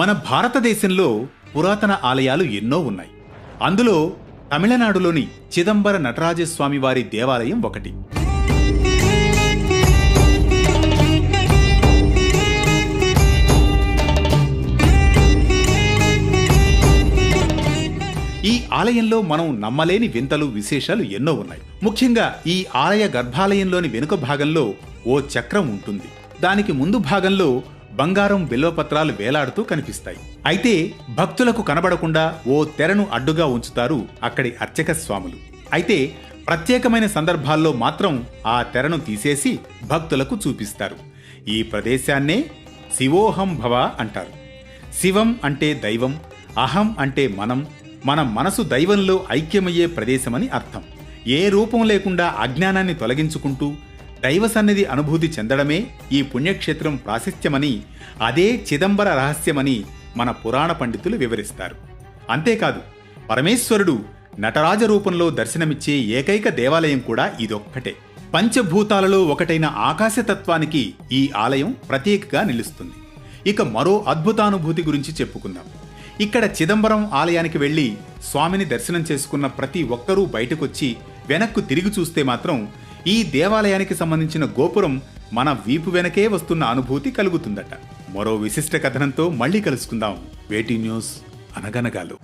మన భారతదేశంలో పురాతన ఆలయాలు ఎన్నో ఉన్నాయి. అందులో తమిళనాడులోని చిదంబర నటరాజస్వామి వారి దేవాలయం ఒకటి. ఈ ఆలయంలో మనం నమ్మలేని వింతలు విశేషాలు ఎన్నో ఉన్నాయి. ముఖ్యంగా ఈ ఆలయ గర్భాలయంలోని వెనుక భాగంలో ఓ చక్రం ఉంటుంది. దానికి ముందు భాగంలో బంగారం బిల్వపత్రాలు వేలాడుతూ కనిపిస్తాయి. అయితే భక్తులకు కనబడకుండా ఓ తెరను అడ్డుగా ఉంచుతారు అక్కడి అర్చక స్వాములు. అయితే ప్రత్యేకమైన సందర్భాల్లో మాత్రం ఆ తెరను తీసేసి భక్తులకు చూపిస్తారు. ఈ ప్రదేశాన్నే శివోహం భవ అంటారు. శివం అంటే దైవం, అహం అంటే మనం, మన మనసు దైవంలో ఐక్యమయ్యే ప్రదేశమని అర్థం. ఏ రూపం లేకుండా అజ్ఞానాన్ని తొలగించుకుంటూ దైవ సన్నిధి అనుభూతి చెందడమే ఈ పుణ్యక్షేత్రం ప్రాశస్త్యమని, అదే చిదంబర రహస్యమని మన పురాణ పండితులు వివరిస్తారు. అంతేకాదు, పరమేశ్వరుడు నటరాజ రూపంలో దర్శనమిచ్చే ఏకైక దేవాలయం కూడా ఇదొక్కటే. పంచభూతాలలో ఒకటైన ఆకాశతత్వానికి ఈ ఆలయం ప్రత్యేకగా నిలుస్తుంది. ఇక మరో అద్భుతానుభూతి గురించి చెప్పుకుందాం. ఇక్కడ చిదంబరం ఆలయానికి వెళ్లి స్వామిని దర్శనం చేసుకున్న ప్రతి ఒక్కరూ బయటకొచ్చి వెనక్కు తిరిగి చూస్తే మాత్రం ఈ దేవాలయానికి సంబంధించిన గోపురం మన వీపు వెనకే వస్తున్న అనుభూతి కలుగుతుందట. మరో విశిష్ట కథనంతో మళ్ళీ కలుసుకుందాం. వేటి న్యూస్ అనగనగాలు.